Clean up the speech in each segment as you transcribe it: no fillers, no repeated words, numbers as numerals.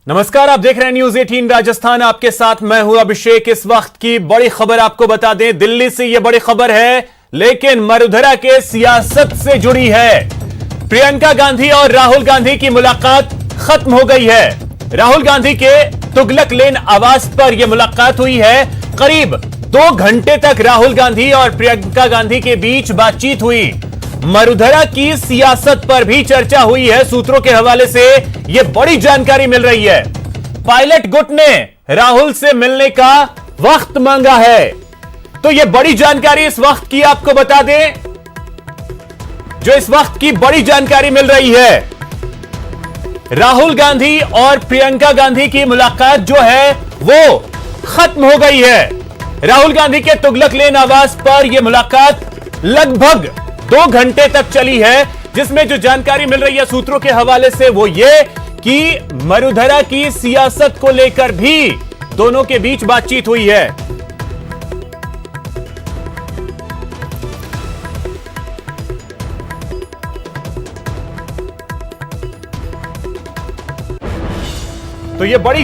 नमस्कार, आप देख रहे हैं न्यूज 18 राजस्थान। आपके साथ मैं हूं अभिषेक। इस वक्त की बड़ी खबर आपको बता दें, दिल्ली से यह बड़ी खबर है, लेकिन मरुधरा के सियासत से जुड़ी है। प्रियंका गांधी और राहुल गांधी की मुलाकात खत्म हो गई है। राहुल गांधी के तुगलक लेन आवास पर यह मुलाकात हुई है। करीब 2 घंटे तक राहुल गांधी और प्रियंका गांधी के बीच बातचीत हुई। मरुधरा की सियासत पर भी चर्चा हुई है। सूत्रों के हवाले से यह बड़ी जानकारी मिल रही है। पायलट गुट ने राहुल से मिलने का वक्त मांगा है, तो यह बड़ी जानकारी इस वक्त की आपको बता दें। जो इस वक्त की बड़ी जानकारी मिल रही है, राहुल गांधी और प्रियंका गांधी की मुलाकात जो है वो खत्म हो गई है। राहुल गांधी के तुगलक लेन आवास पर यह मुलाकात लगभग 2 घंटे तक चली है, जिसमें जो जानकारी मिल रही है सूत्रों के हवाले से वो ये कि मरुधरा की सियासत को लेकर भी दोनों के बीच बातचीत हुई है। तो ये बड़ी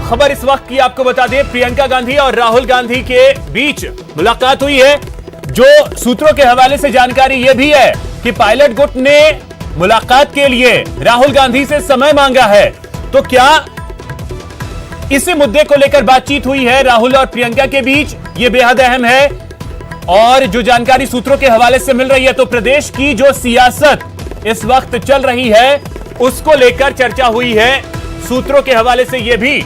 खबर इस वक्त की आपको बता दें, प्रियंका गांधी और राहुल गांधी के बीच मुलाकात हुई है। जो सूत्रों के हवाले से जानकारी यह भी है कि पायलट गुट ने मुलाकात के लिए राहुल गांधी से समय मांगा है। तो क्या इसी मुद्दे को लेकर बातचीत हुई है राहुल और प्रियंका के बीच, यह बेहद अहम है। और जो जानकारी सूत्रों के हवाले से मिल रही है, तो प्रदेश की जो सियासत इस वक्त चल रही है उसको लेकर चर्चा हुई है। सूत्रों के हवाले से यह भी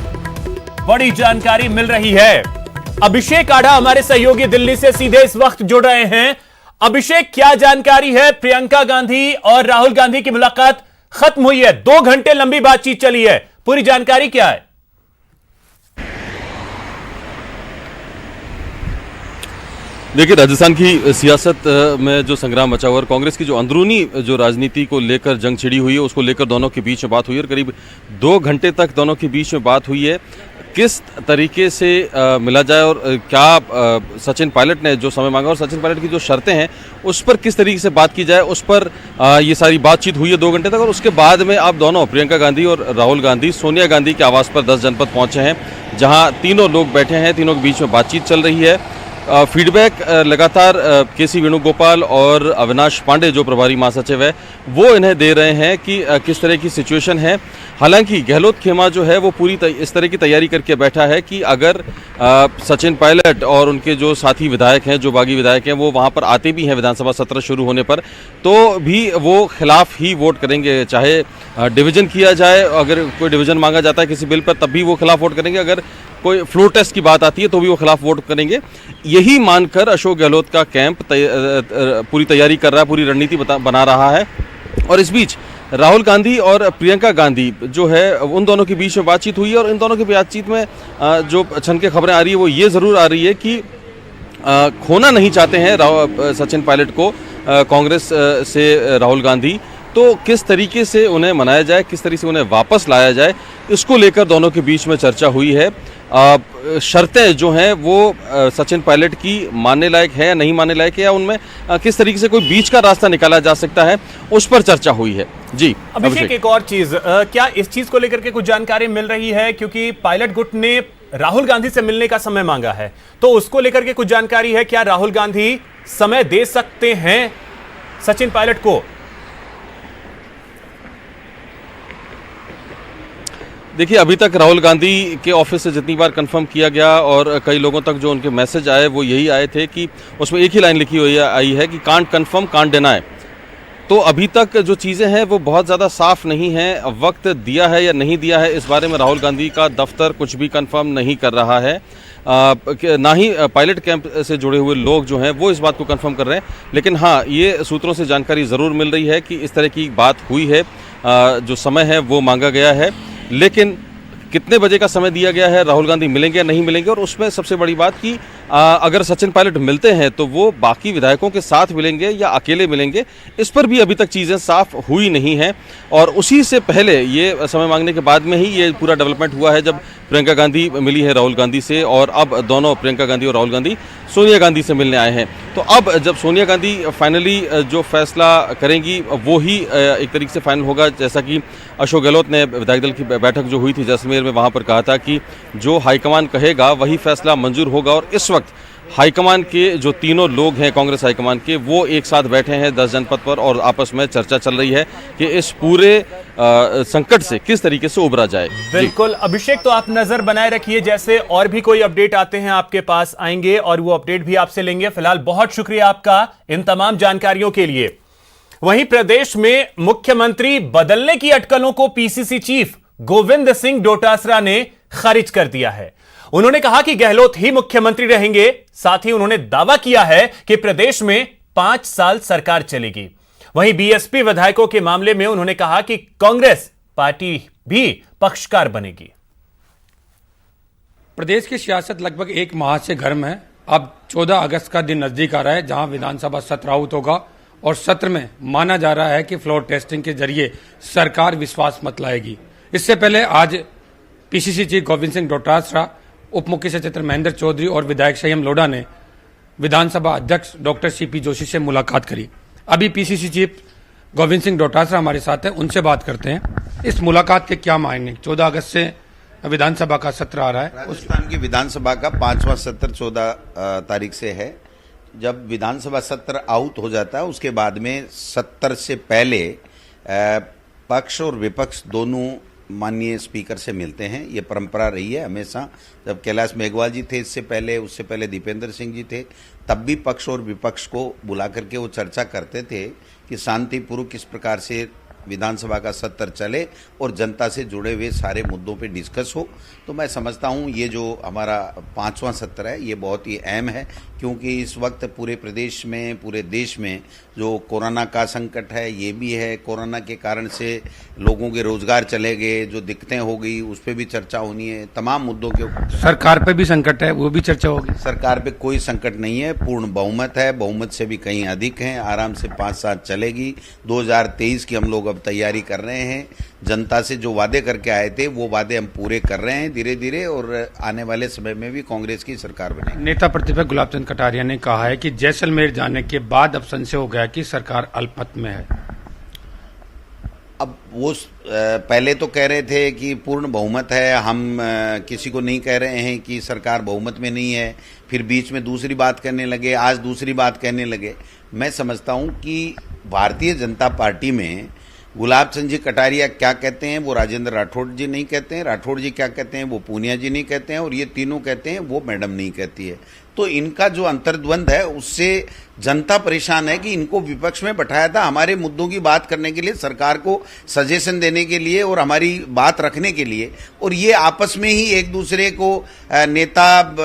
बड़ी जानकारी मिल रही है। अभिषेक आढ़ा हमारे सहयोगी दिल्ली से सीधे इस वक्त जुड़ रहे हैं। अभिषेक, क्या जानकारी है? प्रियंका गांधी और राहुल गांधी की मुलाकात खत्म हुई है, 2 घंटे लंबी बातचीत चली है, पूरी जानकारी क्या है? देखिए, राजस्थान की सियासत में जो संग्राम मचा हुआ और कांग्रेस की जो अंदरूनी जो राजनीति को लेकर जंग छिड़ी हुई है, उसको लेकर दोनों के बीच में बात हुई है और करीब 2 घंटे तक दोनों के बीच में बात हुई है। किस तरीके से मिला जाए और क्या सचिन पायलट ने जो समय मांगा और सचिन पायलट की जो शर्तें हैं उस पर किस तरीके से बात की जाए, उस पर ये सारी बातचीत हुई है 2 घंटे तक। और उसके बाद में आप दोनों, प्रियंका गांधी और राहुल गांधी, सोनिया गांधी के आवास पर 10 जनपद पहुंचे हैं, जहां तीनों लोग बैठे हैं, तीनों के बीच में बातचीत चल रही है। फीडबैक लगातार केसी वेणुगोपाल और अविनाश पांडे जो प्रभारी महासचिव है वो इन्हें दे रहे हैं कि किस तरह की सिचुएशन है। हालांकि गहलोत खेमा जो है वो पूरी इस तरह की तैयारी करके बैठा है कि अगर सचिन पायलट और उनके जो साथी विधायक हैं, जो बागी विधायक हैं, वो वहां पर आते भी हैं विधानसभा सत्र शुरू होने पर, तो भी वो खिलाफ ही वोट करेंगे। चाहे डिवीजन किया जाए, अगर कोई डिवीजन मांगा जाता है किसी बिल पर तब भी वो खिलाफ वोट करेंगे, अगर कोई फ्लोर टेस्ट की बात आती है तो भी वो खिलाफ वोट करेंगे। यही मानकर अशोक गहलोत का कैंप पूरी तैयारी कर रहा है, पूरी रणनीति बना रहा है। और इस बीच राहुल गांधी और प्रियंका गांधी जो है उन दोनों के बीच में बातचीत हुई है। और इन दोनों की बातचीत में जो छन के खबरें आ रही है वो ये ज़रूर आ रही है कि खोना नहीं चाहते हैं सचिन पायलट को कांग्रेस से राहुल गांधी। तो किस तरीके से उन्हें मनाया जाए, किस तरीके से उन्हें वापस लाया जाए, इसको लेकर दोनों के बीच में चर्चा हुई है। शर्तें जो हैं वो सचिन पायलट की मानने लायक है या नहीं मानने लायक है, या उनमें किस तरीके से कोई बीच का रास्ता निकाला जा सकता है, उस पर चर्चा हुई है। जी अभिषेक, एक और चीज, क्या इस चीज को लेकर के कुछ जानकारी मिल रही है? क्योंकि पायलट गुट ने राहुल गांधी से मिलने का समय मांगा है, तो उसको लेकर के कुछ जानकारी है? क्या राहुल गांधी समय दे सकते हैं सचिन पायलट को? देखिए, अभी तक राहुल गांधी के ऑफिस से जितनी बार कंफर्म किया गया और कई लोगों तक जो उनके मैसेज आए वो यही आए थे कि उसमें एक ही लाइन लिखी हुई आई है कि कांट कंफर्म कांट डिनाई। तो अभी तक जो चीज़ें हैं वो बहुत ज़्यादा साफ नहीं हैं। वक्त दिया है या नहीं दिया है, इस बारे में राहुल गांधी का दफ्तर कुछ भी कंफर्म नहीं कर रहा है। ना ही पायलट कैंप से जुड़े हुए लोग जो हैं वो इस बात को कंफर्म कर रहे हैं। लेकिन हाँ, ये सूत्रों से जानकारी ज़रूर मिल रही है कि इस तरह की बात हुई है, जो समय है वो मांगा गया है। लेकिन कितने बजे का समय दिया गया है, राहुल गांधी मिलेंगे या नहीं मिलेंगे, और उसमें सबसे बड़ी बात कि अगर सचिन पायलट मिलते हैं तो वो बाकी विधायकों के साथ मिलेंगे या अकेले मिलेंगे, इस पर भी अभी तक चीज़ें साफ हुई नहीं हैं। और उसी से पहले, ये समय मांगने के बाद में ही ये पूरा डेवलपमेंट हुआ है जब प्रियंका गांधी मिली है राहुल गांधी से, और अब दोनों प्रियंका गांधी और राहुल गांधी सोनिया गांधी से मिलने आए हैं। तो अब जब सोनिया गांधी फाइनली जो फैसला करेंगी वो ही एक तरीके से फाइनल होगा, जैसा कि अशोक गहलोत ने विधायक दल की बैठक जो हुई थी जैसलमेर में वहां पर कहा था कि जो हाईकमान कहेगा वही फैसला मंजूर होगा। और इस वक्त हाईकमान के जो तीनों लोग हैं कांग्रेस हाईकमान के, वो एक साथ बैठे हैं 10 जनपद पर और आपस में चर्चा चल रही है कि इस पूरे संकट से किस तरीके से उबरा जाए। बिल्कुल अभिषेक, तो आप नजर बनाए रखिए, जैसे और भी कोई अपडेट आते हैं आपके पास आएंगे और वो अपडेट भी आपसे लेंगे। फिलहाल बहुत शुक्रिया आपका इन तमाम जानकारियों के लिए। वहीं प्रदेश में मुख्यमंत्री बदलने की अटकलों को पीसीसी चीफ गोविंद सिंह डोटासरा ने खारिज कर दिया है। उन्होंने कहा कि गहलोत ही मुख्यमंत्री रहेंगे। साथ ही उन्होंने दावा किया है कि प्रदेश में 5 साल सरकार चलेगी। वहीं बीएसपी विधायकों के मामले में उन्होंने कहा कि कांग्रेस पार्टी भी पक्षकार बनेगी। प्रदेश की सियासत लगभग 1 माह से गर्म है। अब 14 अगस्त का दिन नजदीक आ रहा है, जहां विधानसभा सत्र आहूत होगा और सत्र में माना जा रहा है कि फ्लोर टेस्टिंग के जरिए सरकार विश्वास मत लाएगी। इससे पहले आज पीसीसी चीफ गोविंद सिंह डोटासरा, उप मुख्य सचेतक महेंद्र चौधरी और विधायक संयम लोढ़ा ने विधानसभा अध्यक्ष डॉक्टर सीपी जोशी से मुलाकात करी। अभी पीसीसी चीफ गोविंद सिंह डोटासरा हमारे साथ हैं, उनसे बात करते हैं। इस मुलाकात के क्या मायने? 14 अगस्त से विधानसभा का सत्र आ रहा है। राजस्थान की विधानसभा का 5वां सत्र 14 तारीख से है। जब विधानसभा सत्र आउट हो जाता है उसके बाद में सत्र से पहले पक्ष और विपक्ष दोनों माननीय स्पीकर से मिलते हैं। ये परंपरा रही है हमेशा। जब कैलाश मेघवाल जी थे इससे पहले, उससे पहले दीपेंद्र सिंह जी थे, तब भी पक्ष और विपक्ष को बुला करके वो चर्चा करते थे कि शांतिपूर्वक किस प्रकार से विधानसभा का सत्र चले और जनता से जुड़े हुए सारे मुद्दों पे डिस्कस हो। तो मैं समझता हूँ ये जो हमारा 5वां सत्र है ये बहुत ही अहम है, क्योंकि इस वक्त पूरे प्रदेश में, पूरे देश में जो कोरोना का संकट है ये भी है। कोरोना के कारण से लोगों के रोजगार चले गए, जो दिक्कतें हो गई उस पर भी चर्चा होनी है। तमाम मुद्दों के ऊपर सरकार पे भी संकट है, वो भी चर्चा होगी। सरकार पे कोई संकट नहीं है, पूर्ण बहुमत है, बहुमत से भी कहीं अधिक है, आराम से 5 साल चलेगी। 2023 की हम लोग अब तैयारी कर रहे हैं। जनता से जो वादे करके आए थे वो वादे हम पूरे कर रहे हैं धीरे धीरे, और आने वाले समय में भी कांग्रेस की सरकार बनेगी। नेता प्रतिपक्ष गुलाब चंद कटारिया ने कहा है कि जैसलमेर जाने के बाद अब संशय हो गया कि सरकार अल्पमत में है। अब वो पहले तो कह रहे थे कि पूर्ण बहुमत है, हम किसी को नहीं कह रहे हैं कि सरकार बहुमत में नहीं है, फिर बीच में दूसरी बात करने लगे, आज दूसरी बात कहने लगे। मैं समझता हूं कि भारतीय जनता पार्टी में गुलाब चंद जी कटारिया क्या कहते हैं वो राजेंद्र राठौड़ जी नहीं कहते हैं, राठौड़ जी क्या कहते हैं वो पूनिया जी नहीं कहते हैं, और ये तीनों कहते हैं वो मैडम नहीं कहती है। तो इनका जो अंतर्द्वंद है उससे जनता परेशान है कि इनको विपक्ष में बैठाया था हमारे मुद्दों की बात करने के लिए, सरकार को सजेशन देने के लिए और हमारी बात रखने के लिए, और ये आपस में ही एक दूसरे को नेता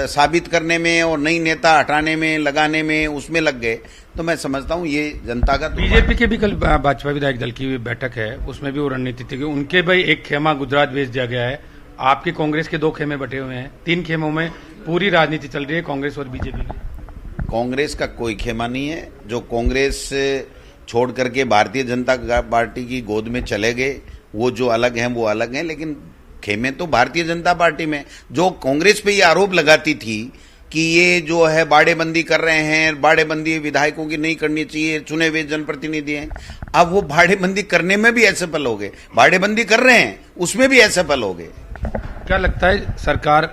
साबित करने में और नई नेता हटाने में, लगाने में, उसमें लग गए। तो मैं समझता हूँ ये जनता का। बीजेपी के भी कल भाजपा विधायक दल की बैठक है, उसमें भी वो रणनीति थी कि उनके भाई एक खेमा गुजरात भेज दिया गया है। आपके कांग्रेस के 2 खेमे बटे हुए हैं, 3 खेमों में पूरी राजनीति चल रही है कांग्रेस और बीजेपी की। कांग्रेस का कोई खेमा नहीं है। जो कांग्रेस छोड़ करके भारतीय जनता पार्टी की गोद में चले गए वो जो अलग हैं वो अलग हैं, लेकिन खेमे तो भारतीय जनता पार्टी में। जो कांग्रेस पे ये आरोप लगाती थी कि ये जो है बाड़ेबंदी कर रहे हैं, बाड़ेबंदी विधायकों की नहीं करनी चाहिए, चुने हुए जनप्रतिनिधि हैं, अब वो बाड़ेबंदी करने में भी असफल हो गए। बाड़ेबंदी कर रहे हैं उसमें भी असफल हो गए। क्या लगता है सरकार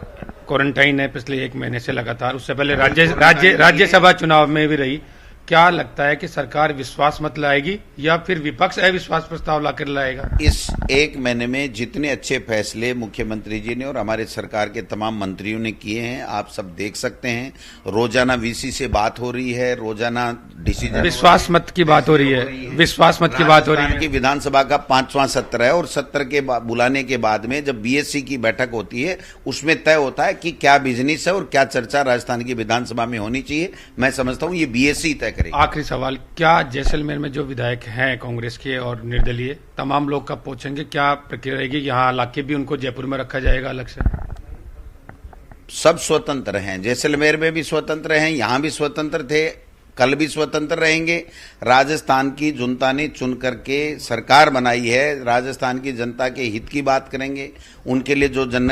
क्वारंटाइन है पिछले 1 महीने से लगातार, उससे पहले राज्यसभा चुनाव में भी रही। क्या लगता है कि सरकार विश्वास मत लाएगी या फिर विपक्ष अविश्वास प्रस्ताव लाकर लाएगा? इस 1 महीने में जितने अच्छे फैसले मुख्यमंत्री जी ने और हमारे सरकार के तमाम मंत्रियों ने किए हैं आप सब देख सकते हैं। रोजाना वीसी से बात हो रही है, रोजाना डिसीजन, विश्वास मत की बात हो रही है, विश्वास मत की बात हो रही है। विधानसभा का 5वां सत्र है और सत्र के बुलाने के बाद में जब बीएससी की बैठक होती है उसमें तय होता है कि क्या बिजनेस है और क्या चर्चा राजस्थान की विधानसभा में होनी चाहिए। मैं समझता हूँ ये बीएससी तय। आखिरी सवाल, क्या जैसलमेर में जो विधायक हैं कांग्रेस के और निर्दलीय तमाम लोग का पूछेंगे, क्या प्रक्रिया रहेगी? यहाँ इलाके भी उनको जयपुर में रखा जाएगा अलग से? सब स्वतंत्र हैं, जैसलमेर में भी स्वतंत्र हैं, यहाँ भी स्वतंत्र थे, कल भी स्वतंत्र रहेंगे। राजस्थान की जनता ने चुन करके सरकार बनाई है, राजस्थान की जनता के हित की बात करेंगे, उनके लिए जो जन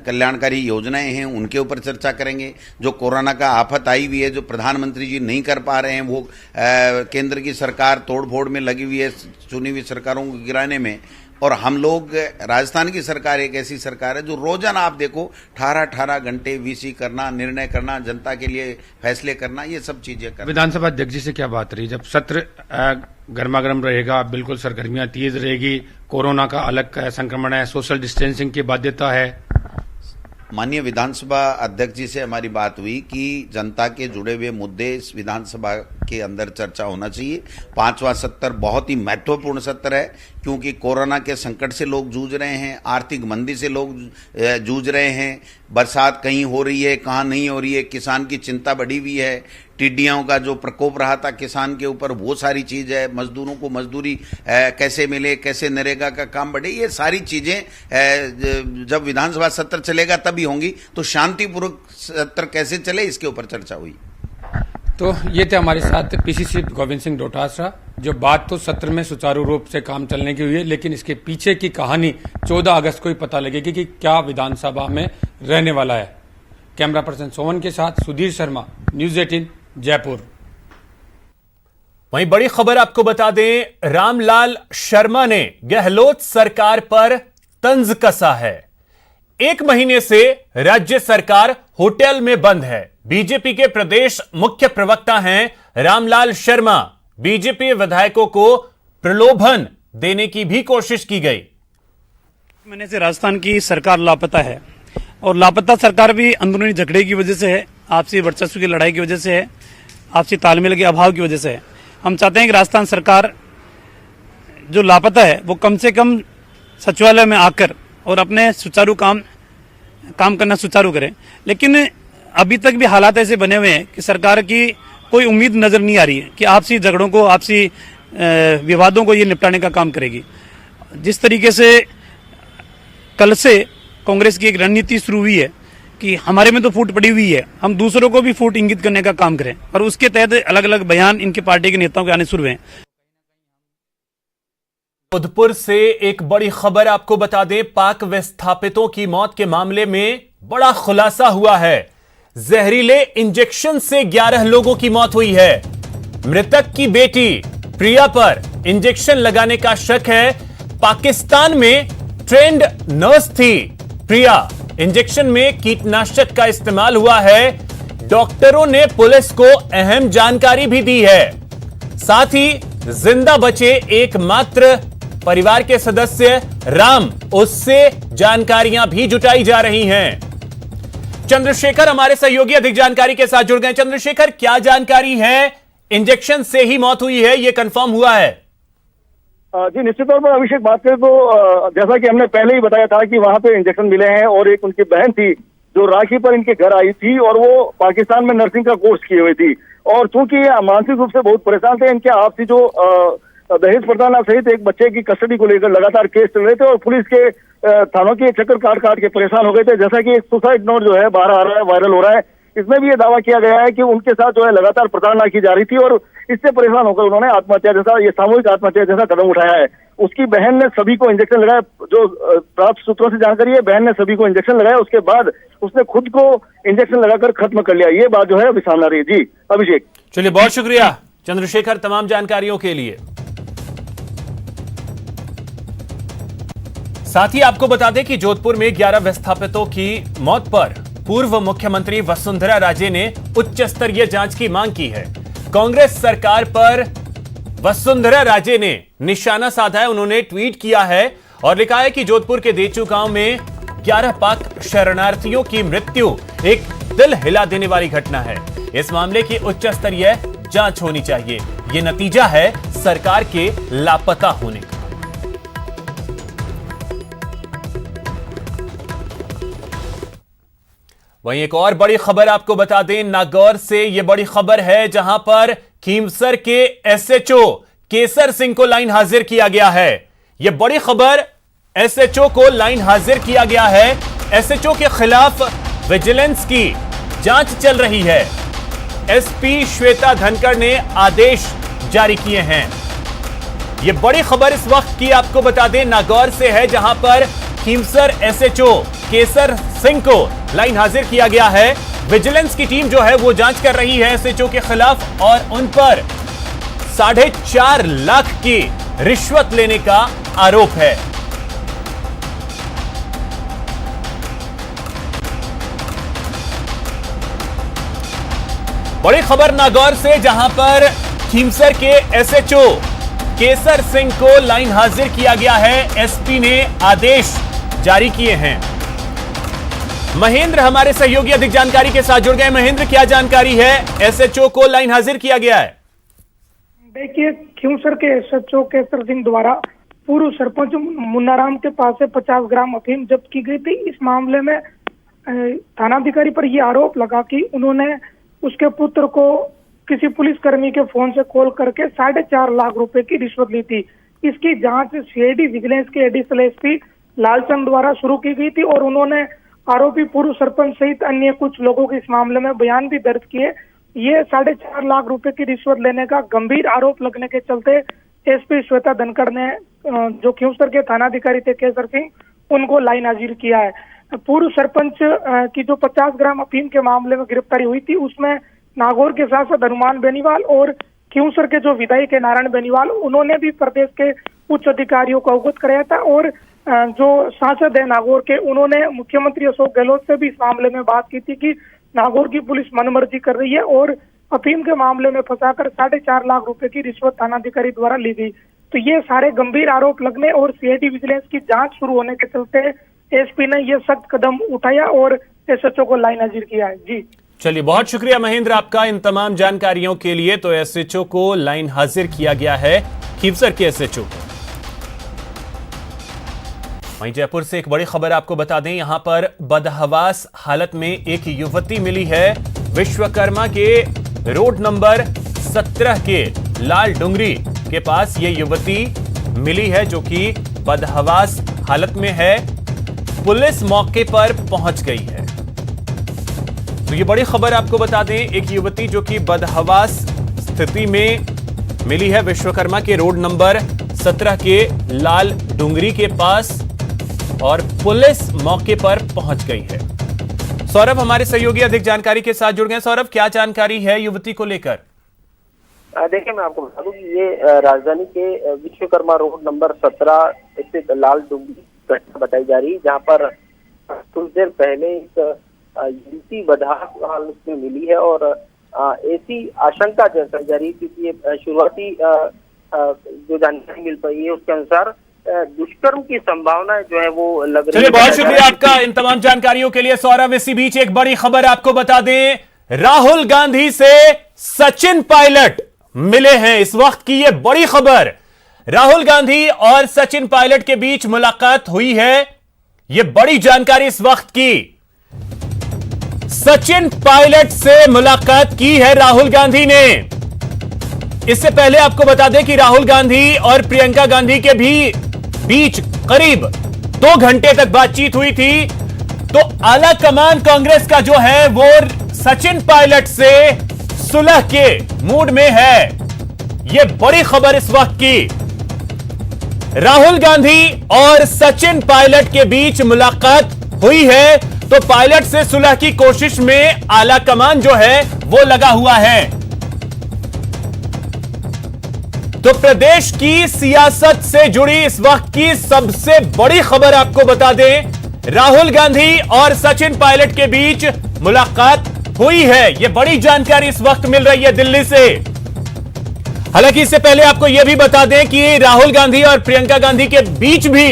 कल्याणकारी योजनाएं हैं उनके ऊपर चर्चा करेंगे। जो कोरोना का आफत आई हुई है, जो प्रधानमंत्री जी नहीं कर पा रहे हैं, वो केंद्र की सरकार तोड़ फोड़ में लगी हुई है चुनी हुई सरकारों को गिराने में, और हम लोग राजस्थान की सरकार एक ऐसी सरकार है जो रोजाना आप देखो 18 घंटे वीसी करना, निर्णय करना, जनता के लिए फैसले करना, ये सब चीजें करना। विधानसभा अध्यक्ष जी से क्या बात रही? जब सत्र गर्मागर्म रहेगा, बिल्कुल सरगर्मियां तेज रहेगी, कोरोना का अलग संक्रमण है, सोशल डिस्टेंसिंग की बाध्यता है। माननीय विधानसभा अध्यक्ष जी से हमारी बात हुई कि जनता के जुड़े हुए मुद्दे इस विधानसभा के अंदर चर्चा होना चाहिए। 5वां सत्र बहुत ही महत्वपूर्ण सत्र है, क्योंकि कोरोना के संकट से लोग जूझ रहे हैं, आर्थिक मंदी से लोग जूझ रहे हैं, बरसात कहीं हो रही है, कहाँ नहीं हो रही है, किसान की चिंता बढ़ी हुई है, टिड्डियों का जो प्रकोप रहा था किसान के ऊपर वो सारी चीज है, मजदूरों को मजदूरी कैसे मिले, कैसे नरेगा का काम बढ़े, ये सारी चीजें जब विधानसभा सत्र चलेगा तभी होंगी। तो शांतिपूर्वक सत्र कैसे चले इसके ऊपर चर्चा हुई। तो ये थे हमारे साथ पीसीसी गोविंद सिंह डोटासरा। जो बात तो सत्र में सुचारू रूप से काम चलने की हुई है, लेकिन इसके पीछे की कहानी 14 अगस्त को ही पता लगेगी कि क्या विधानसभा में रहने वाला है। कैमरा पर्सन सोवन के साथ सुधीर शर्मा, न्यूज 18 जयपुर। वहीं बड़ी खबर आपको बता दें, रामलाल शर्मा ने गहलोत सरकार पर तंज कसा है। 1 महीने से राज्य सरकार होटल में बंद है। बीजेपी के प्रदेश मुख्य प्रवक्ता हैं रामलाल शर्मा। बीजेपी विधायकों को प्रलोभन देने की भी कोशिश की गई। महीने से राजस्थान की सरकार लापता है, और लापता सरकार भी अंदरूनी झगड़े की वजह से है, आपसी वर्चस्व की लड़ाई की वजह से है, आपसी तालमेल के अभाव की वजह से है। हम चाहते हैं कि राजस्थान सरकार जो लापता है वो कम से कम सचिवालय में आकर और अपने सुचारू काम करना सुचारू करे। लेकिन अभी तक भी हालात ऐसे बने हुए हैं कि सरकार की कोई उम्मीद नजर नहीं आ रही है कि आपसी झगड़ों को, आपसी विवादों को ये निपटाने का काम करेगी। जिस तरीके से कल से कांग्रेस की एक रणनीति शुरू हुई है कि हमारे में तो फूट पड़ी हुई है, हम दूसरों को भी फूट इंगित करने का काम करें, और उसके तहत अलग अलग बयान इनके पार्टी के नेताओं के आने शुरू हुए हैं। जोधपुर से एक बड़ी खबर आपको बता दें, पाक विस्थापितों की मौत के मामले में बड़ा खुलासा हुआ है। जहरीले इंजेक्शन से 11 लोगों की मौत हुई है। मृतक की बेटी प्रिया पर इंजेक्शन लगाने का शक है। पाकिस्तान में ट्रेंड नर्स थी प्रिया। इंजेक्शन में कीटनाशक का इस्तेमाल हुआ है। डॉक्टरों ने पुलिस को अहम जानकारी भी दी है। साथ ही जिंदा बचे एकमात्र परिवार के सदस्य राम, उससे जानकारियां भी जुटाई जा रही हैं। चंद्रशेखर हमारे सहयोगी अधिक जानकारी के साथ जुड़ गए। चंद्रशेखर, क्या जानकारी है? इंजेक्शन से ही मौत हुई है, यह कंफर्म हुआ है? जी निश्चित तौर पर अभिषेक बात करें तो जैसा कि हमने पहले ही बताया था कि वहां पे इंजेक्शन मिले हैं, और एक उनकी बहन थी जो राखी पर इनके घर आई थी, और वो पाकिस्तान में नर्सिंग का कोर्स किए हुई थी, और चूंकि मानसिक रूप से बहुत परेशान थे। इनके आपसी जो दहेज प्रताड़ना सहित एक बच्चे की कस्टडी को लेकर लगातार केस चल रहे थे, और पुलिस के थानों के चक्कर काट के परेशान हो गए थे। जैसा कि एक सुसाइड नोट जो है बाहर आ रहा है, वायरल हो रहा है, इसमें भी ये दावा किया गया है कि उनके साथ जो है लगातार प्रताड़ना की जा रही थी, और इससे परेशान होकर उन्होंने आत्महत्या जैसा, ये सामूहिक आत्महत्या जैसा कदम उठाया है। उसकी बहन ने सभी को इंजेक्शन लगाया, जो प्राप्त सूत्रों से जानकारी है, बहन ने सभी को इंजेक्शन लगाया, उसके बाद उसने खुद को इंजेक्शन लगाकर खत्म कर लिया। ये बात जो है अभी सामने आ रही है। जी अभिषेक। चलिए, बहुत शुक्रिया चंद्रशेखर तमाम जानकारियों के लिए। साथ ही आपको बता दें कि जोधपुर में 11 विस्थापितों की मौत पर पूर्व मुख्यमंत्री वसुंधरा राजे ने उच्च स्तरीय जांच की मांग की है। कांग्रेस सरकार पर वसुंधरा राजे ने निशाना साधा है। उन्होंने ट्वीट किया है और लिखा है कि जोधपुर के देचू गांव में 11 पाक शरणार्थियों की मृत्यु एक दिल हिला देने वाली घटना है। इस मामले की उच्च स्तरीय जांच होनी चाहिए। यह नतीजा है सरकार के लापता होने का। वहीं एक और बड़ी खबर आपको बता दें, नागौर से यह बड़ी खबर है, जहां पर खीमसर के एसएचओ केसर सिंह को लाइन हाजिर किया गया है। यह बड़ी खबर, एसएचओ को लाइन हाजिर किया गया है। एसएचओ के खिलाफ विजिलेंस की जांच चल रही है। एसपी श्वेता धनखड़ ने आदेश जारी किए हैं। यह बड़ी खबर इस वक्त की आपको बता दें नागौर से है, जहां पर खीमसर एसएचओ केसर सिंह को लाइन हाजिर किया गया है। विजिलेंस की टीम जो है वो जांच कर रही है एसएचओ के खिलाफ और उन पर 4.5 लाख की रिश्वत लेने का आरोप है। बड़ी खबर नागौर से, जहां पर खीमसर के एसएचओ केसर सिंह को लाइन हाजिर किया गया है। एसपी ने आदेश जारी किए हैं। महेंद्र हमारे सहयोगी अधिक जानकारी के साथ जुड़ गए। महेंद्र, क्या जानकारी है? एसएचओ को लाइन हाजिर किया गया है। देखिए, खीमसर के एसएचओ केसर सिंह द्वारा पूर्व सरपंच मुन्नाराम के पास से 50 ग्राम अफीम जब्त की गई थी। इस मामले में थानाधिकारी पर यह आरोप लगा कि उन्होंने उसके पुत्र को किसी पुलिसकर्मी के फोन से कॉल करके 4.5 लाख रुपए की रिश्वत ली थी। इसकी जांच सीआईडी विजिलेंस के एडिशनल एसपी लालचंद द्वारा शुरू की गई थी और उन्होंने आरोपी पूर्व सरपंच सहित अन्य कुछ लोगों के इस मामले में बयान भी दर्ज किए। ये 4.5 लाख रुपए की रिश्वत लेने का गंभीर आरोप लगने के चलते एसपी श्वेता धनखड़ ने जो खीमसर के थानाधिकारी थे केसर सिंह, उनको लाइन हाजिर किया है। पूर्व सरपंच की जो 50 ग्राम अफीम के मामले में गिरफ्तारी हुई थी, उसमें नागौर के सांसद हनुमान बेनीवाल और खीमसर के जो विधायक है नारायण बेनीवाल, उन्होंने भी प्रदेश के उच्च अधिकारियों को अवगत कराया था। और जो सांसद है नागौर के, उन्होंने मुख्यमंत्री अशोक गहलोत से भी इस मामले में बात की थी कि नागौर की पुलिस मनमर्जी कर रही है और अफीम के मामले में फंसाकर 4.5 लाख रुपए की रिश्वत थानाधिकारी द्वारा ली गई। तो ये सारे गंभीर आरोप लगने और सीआईडी विजिलेंस की जांच शुरू होने के चलते एसपी ने ये सख्त कदम उठाया और एसएचओ को लाइन हाजिर किया है। जी चलिए, बहुत शुक्रिया महेंद्र आपका इन तमाम जानकारियों के लिए। तो एसएचओ को लाइन हाजिर किया गया है, खीमसर के एसएचओ को। वहीं जयपुर से एक बड़ी खबर आपको बता दें, यहां पर बदहवास हालत में एक युवती मिली है। विश्वकर्मा के रोड नंबर 17 के लाल डुंगरी के पास ये युवती मिली है, जो कि बदहवास हालत में है। पुलिस मौके पर पहुंच गई है। तो ये बड़ी खबर आपको बता दें, एक युवती जो कि बदहवास स्थिति में मिली है विश्वकर्मा के रोड नंबर 17 के लाल डुंगरी के पास और पुलिस मौके पर पहुंच गई है। सौरभ हमारे सहयोगी अधिक जानकारी के साथ जुड़ गए। सौरभ, क्या जानकारी है युवती को लेकर? देखिए, मैं आपको बता दूं कि ये राजधानी के विश्वकर्मा रोड नंबर 17 स्थित लाल डुंगरी घटना बताई जा रही है, जहाँ पर कुछ देर पहले एक युवती बदहास हालत में मिली है और ऐसी आशंका जताई जा रही है क्योंकि ये शुरुआती जो जानकारी मिल पाई है उसके अनुसार दुष्कर्म की संभावना जो है वो लग रही है। चलिए, बहुत शुक्रिया आपका इन तमाम जानकारियों के लिए सौरभ। इसी बीच एक बड़ी खबर आपको बता दें, राहुल गांधी से सचिन पायलट मिले हैं। इस वक्त की ये बड़ी खबर, राहुल गांधी और सचिन पायलट के बीच मुलाकात हुई है। ये बड़ी जानकारी इस वक्त की। सचिन पायलट से मुलाकात की है राहुल गांधी ने। इससे पहले आपको बता दें कि राहुल गांधी और प्रियंका गांधी के भी बीच करीब 2 घंटे तक बातचीत हुई थी। तो आला कमान कांग्रेस का जो है वो सचिन पायलट से सुलह के मूड में है। यह बड़ी खबर इस वक्त की। राहुल गांधी और सचिन पायलट के बीच मुलाकात हुई है, तो पायलट से सुलह की कोशिश में आला कमान जो है वो लगा हुआ है। तो प्रदेश की सियासत से जुड़ी इस वक्त की सबसे बड़ी खबर आपको बता दें, राहुल गांधी और सचिन पायलट के बीच मुलाकात हुई है। यह बड़ी जानकारी इस वक्त मिल रही है दिल्ली से। हालांकि इससे पहले आपको यह भी बता दें कि राहुल गांधी और प्रियंका गांधी के बीच भी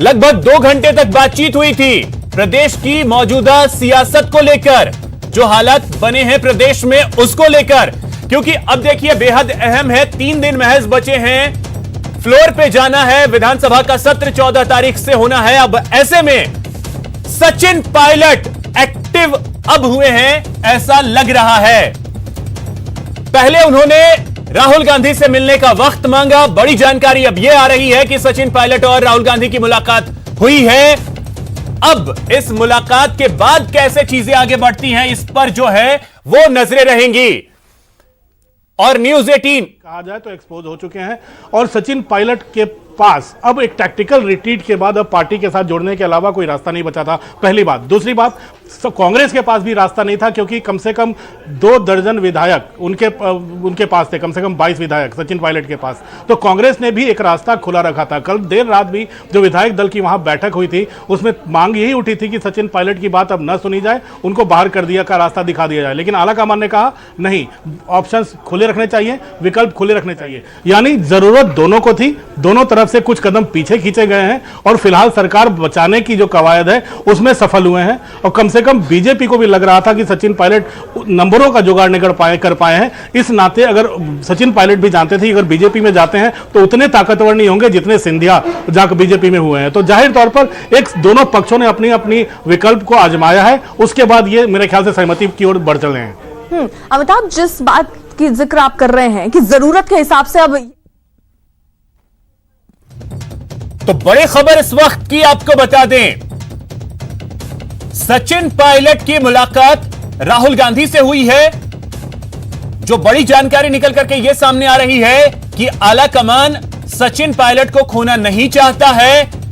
लगभग 2 घंटे तक बातचीत हुई थी प्रदेश की मौजूदा सियासत को लेकर, जो हालात बने हैं प्रदेश में उसको लेकर। क्योंकि अब देखिए, बेहद अहम है, 3 दिन महज बचे हैं, फ्लोर पे जाना है, विधानसभा का सत्र 14 तारीख से होना है। अब ऐसे में सचिन पायलट एक्टिव अब हुए हैं, ऐसा लग रहा है। पहले उन्होंने राहुल गांधी से मिलने का वक्त मांगा। बड़ी जानकारी अब यह आ रही है कि सचिन पायलट और राहुल गांधी की मुलाकात हुई है। अब इस मुलाकात के बाद कैसे चीजें आगे बढ़ती हैं, इस पर जो है वो नजरें रहेंगी। और न्यूज 18 कहा जाए तो एक्सपोज हो चुके हैं और सचिन पायलट के पास अब एक टैक्टिकल रिट्रीट के बाद अब पार्टी के साथ जुड़ने के अलावा कोई रास्ता नहीं बचा था, पहली बात। दूसरी बात, कांग्रेस के पास भी रास्ता नहीं था क्योंकि कम से कम 2 दर्जन विधायक उनके पास थे, कम से कम 22 विधायक सचिन पायलट के पास। तो कांग्रेस ने भी एक रास्ता खुला रखा था। कल देर रात भी जो विधायक दल की वहां बैठक हुई थी उसमें मांग यही उठी थी कि सचिन पायलट की बात अब न सुनी जाए, उनको बाहर कर दिया का रास्ता दिखा दिया जाए। लेकिन आला कमान ने कहा नहीं, ऑप्शंस खुले रखने चाहिए, विकल्प खुले रखने चाहिए। यानी जरूरत दोनों को थी, दोनों तरफ से कुछ कदम पीछे खींचे गए हैं और फिलहाल सरकार बचाने की जो कवायद है उसमें सफल हुए हैं। और कम से कम बीजेपी को भी लग रहा था कि सचिन पायलट नंबरों का जुगाड़ नहीं कर पाए हैं। इस नाते अगर सचिन पायलट भी जानते थे अगर बीजेपी में जाते हैं तो उतने ताकतवर नहीं होंगे जितने सिंधिया जाकर बीजेपी में हुए हैं। तो जाहिर तौर पर दोनों पक्षों ने अपनी अपनी विकल्प को आजमाया है, उसके बाद ये मेरे ख्याल से सहमति की ओर बढ़ चले हैं। अमिताभ, जिस बात की जिक्र आप कर रहे हैं कि जरूरत के हिसाब से अब तो बड़ी खबर इस वक्त की आपको बता दें, सचिन पायलट की मुलाकात राहुल गांधी से हुई है। जो बड़ी जानकारी निकल करके यह सामने आ रही है कि आला कमान सचिन पायलट को खोना नहीं चाहता है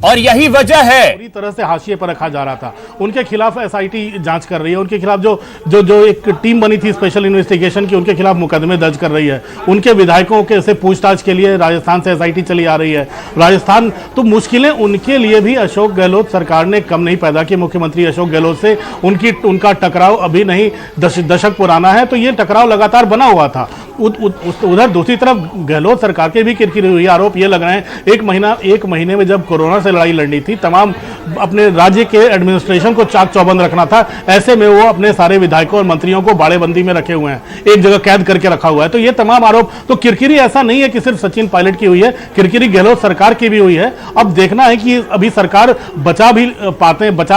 और यही वजह है पूरी तरह से हाशिए पर रखा जा रहा था। उनके खिलाफ एसआईटी जांच कर रही है, उनके खिलाफ जो एक टीम बनी थी स्पेशल इन्वेस्टिगेशन की, उनके खिलाफ मुकदमे दर्ज कर रही है। उनके विधायकों के से पूछताछ के लिए राजस्थान से एसआईटी चली आ रही है। राजस्थान तो मुश्किलें उनके लिए भी अशोक गहलोत सरकार ने कम नहीं पैदा की। मुख्यमंत्री अशोक गहलोत से उनका टकराव अभी नहीं दशक पुराना है, तो ये टकराव लगातार बना हुआ था। उधर दूसरी तरफ गहलोत सरकार के भी किरकिरी हुई। आरोप ये लग रहे हैं एक महीने में जब कोरोना से लड़ाई लड़नी थी, तमाम अपने राज्य के एडमिनिस्ट्रेशन को चाक चौबंद रखना था, ऐसे में वो अपने सारे विधायकों और मंत्रियों को बाड़ेबंदी में रखे हुए हैं, एक जगह कैद करके रखा हुआ है। तो ये तमाम आरोप, तो किरकिरी ऐसा नहीं है कि सिर्फ सचिन पायलट की हुई है, किरकिरी गहलोत सरकार की भी हुई है। अब देखना है कि अभी सरकार बचा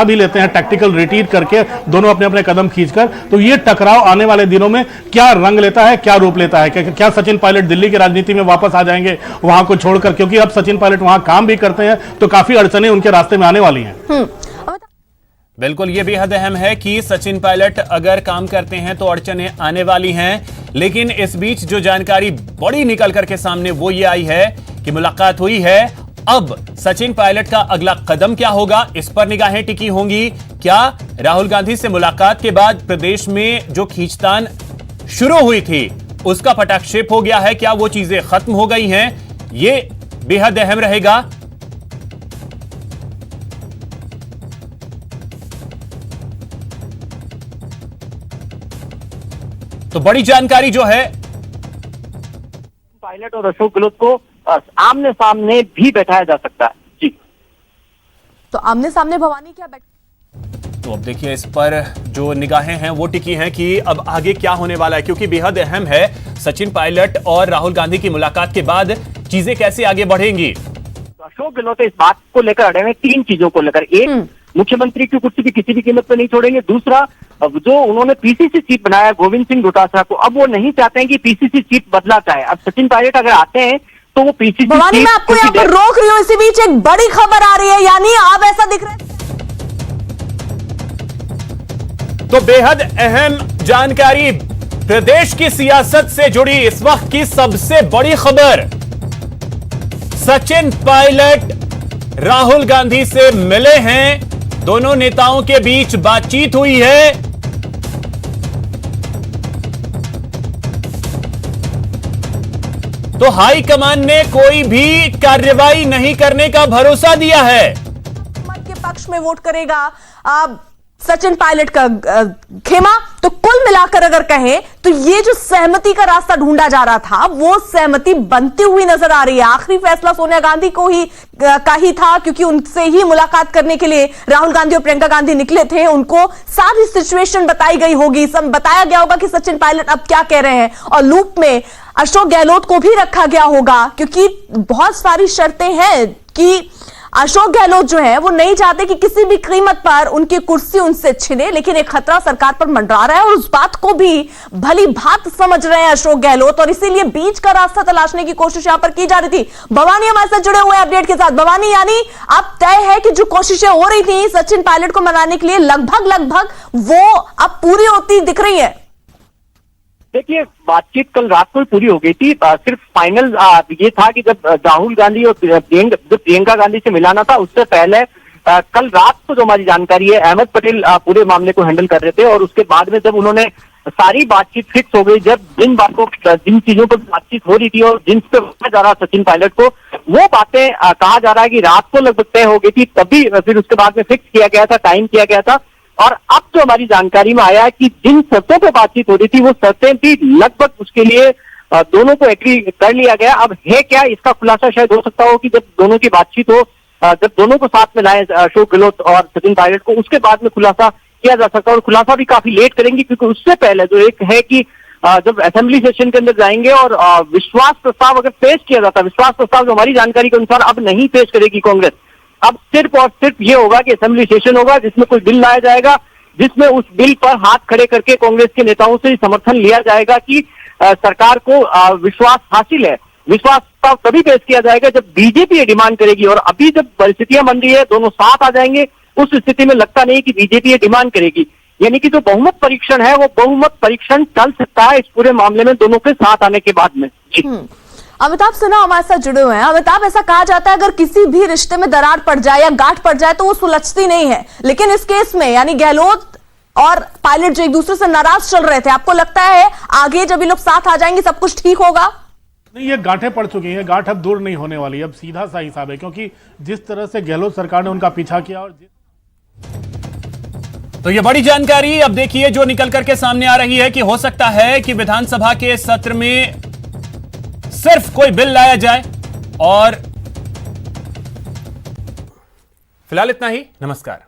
भी लेते हैं टैक्टिकल रिट्रीट करके, दोनों अपने अपने कदम खींचकर। तो ये टकराव आने वाले दिनों में क्या रंग लेता है, क्या रूप लेता है, क्या सचिन पायलट दिल्ली की राजनीति में वापस आ जाएंगे वहां को छोड़कर, क्योंकि अब सचिन पायलट वहां काम भी करते हैं तो काफी अड़चने उनके रास्ते में आने वाली हैं। बिल्कुल, यह बेहद अहम है कि सचिन पायलट अगर काम करते हैं तो अड़चने आने वाली हैं। लेकिन इस बीच जो जानकारी बड़ी निकल करके सामने वो ये आई है कि मुलाकात हुई है। अब सचिन पायलट का अगला कदम क्या होगा, इस पर निगाहें टिकी होंगी। क्या राहुल गांधी से मुलाकात के बाद प्रदेश में जो खींचतान शुरू हुई थी उसका पटाक्षेप हो गया है, क्या वो चीजें खत्म हो गई हैं, ये बेहद अहम रहेगा। तो बड़ी जानकारी जो है, पायलट और अशोक गहलोत को आमने सामने भी बैठाया जा सकता है। जी, तो आमने सामने भवानी क्या तो अब देखिए इस पर जो निगाहें हैं वो टिकी हैं कि अब आगे क्या होने वाला है, क्योंकि बेहद अहम है सचिन पायलट और राहुल गांधी की मुलाकात के बाद चीजें कैसे आगे बढ़ेंगी। तो अशोक गहलोत इस बात को लेकर अड़े हैं 3 चीजों को लेकर। एक, मुख्यमंत्री की कुर्सी भी किसी भी कीमत पर नहीं छोड़ेंगे। दूसरा, जो उन्होंने पीसीसी सीट बनाया गोविंद सिंह डोटासरा को, अब वो नहीं चाहते हैं कि पीसीसी सीट बदला जाए। अब सचिन पायलट अगर आते हैं तो वो पीसीसी भवानी, मैं आपको यहाँ पर रोक रही हूँ, इसी बीच एक बड़ी खबर आ रही है, यानी आप ऐसा दिख रहा है। तो बेहद अहम जानकारी प्रदेश की सियासत से जुड़ी इस वक्त की सबसे बड़ी खबर, सचिन पायलट राहुल गांधी से मिले हैं, दोनों नेताओं के बीच बातचीत हुई है। तो हाईकमान ने कोई भी कार्रवाई नहीं करने का भरोसा दिया है। मत के पक्ष में वोट करेगा सचिन पायलट का खेमा। तो कुल मिलाकर अगर कहें तो ये जो सहमति का रास्ता ढूंढा जा रहा था वो सहमति बनती हुई नजर आ रही है। आखिरी फैसला सोनिया गांधी को ही था, क्योंकि उनसे ही मुलाकात करने के लिए राहुल गांधी और प्रियंका गांधी निकले थे। उनको सारी सिचुएशन बताई गई होगी, सब बताया गया होगा कि सचिन पायलट अब क्या कह रहे हैं, और लूप में अशोक गहलोत को भी रखा गया होगा, क्योंकि बहुत सारी शर्तें हैं कि अशोक गहलोत जो है वो नहीं चाहते कि किसी भी कीमत पर उनकी कुर्सी उनसे छिने, लेकिन एक खतरा सरकार पर मंडरा रहा है और उस बात को भी भली भांति समझ रहे हैं अशोक गहलोत, और इसीलिए बीच का रास्ता तलाशने की कोशिश यहां पर की जा रही थी। भवानी हमारे साथ जुड़े हुए अपडेट के साथ। भवानी, यानी अब तय है कि जो कोशिशें हो रही थी सचिन पायलट को मनाने के लिए लगभग वो अब पूरी होती दिख रही है। देखिए, बातचीत कल रात को ही पूरी हो गई थी। सिर्फ फाइनल ये था कि जब राहुल गांधी और प्रियंका गांधी से मिलाना था, उससे पहले कल रात को जो हमारी जानकारी है, अहमद पटेल पूरे मामले को हैंडल कर रहे थे, और उसके बाद में जब उन्होंने सारी बातचीत फिक्स हो गई, जब जिन चीजों पर बातचीत हो रही थी और जिन पे कहा जा रहा सचिन पायलट को, वो बातें कहा जा रहा है कि रात को लगभग तय हो गई थी, तभी फिर उसके बाद में फिक्स किया गया था, टाइम किया गया था। और अब जो हमारी जानकारी में आया है कि जिन शर्तों पर बातचीत हो रही थी वो शर्तें भी लगभग उसके लिए दोनों को एग्री कर लिया गया। अब है क्या, इसका खुलासा शायद हो सकता हो कि जब दोनों की बातचीत हो, जब दोनों को साथ में लाए अशोक गहलोत और सचिन पायलट को, उसके बाद में खुलासा किया जा सकता है। और खुलासा भी काफी लेट करेंगे, क्योंकि उससे पहले जो एक है कि जब असेंबली सेशन के अंदर जाएंगे और विश्वास प्रस्ताव अगर पेश किया जाता है, विश्वास प्रस्ताव जो हमारी जानकारी के अनुसार अब नहीं पेश करेगी कांग्रेस, अब सिर्फ और सिर्फ ये होगा कि असेंबली सेशन होगा जिसमें कोई बिल लाया जाएगा, जिसमें उस बिल पर हाथ खड़े करके कांग्रेस के नेताओं से समर्थन लिया जाएगा कि सरकार को विश्वास हासिल है। विश्वास प्रस्ताव तभी पेश किया जाएगा जब बीजेपी ये डिमांड करेगी, और अभी जब परिस्थितियां बन रही है, दोनों साथ आ जाएंगे, उस स्थिति में लगता नहीं कि बीजेपी ये डिमांड करेगी। यानी कि जो बहुमत परीक्षण है वो बहुमत परीक्षण चल सकता है इस पूरे मामले में दोनों के साथ आने के बाद में। अमिताभ सिन्हा हमारे साथ जुड़े हुए हैं। अमिताभ, ऐसा कहा जाता है अगर किसी भी रिश्ते में दरार पड़ जाए या गांठ पड़ जाए तो वो सुलझती नहीं है, लेकिन इस केस में यानी गहलोत और पायलट जो एक दूसरे से नाराज चल रहे थे, आपको लगता है आगे जब ये लोग साथ आ जाएंगे सब कुछ ठीक होगा? नहीं, ये गांठें पड़ चुकी हैं, गांठ अब दूर नहीं होने वाली, अब सीधा सा हिसाब है, क्योंकि जिस तरह से गहलोत सरकार ने उनका पीछा किया। और तो ये बड़ी जानकारी अब देखिए जो निकल करके सामने आ रही है कि हो सकता है कि विधानसभा के सत्र में सिर्फ कोई बिल लाया जाए। और फिलहाल इतना ही, नमस्कार।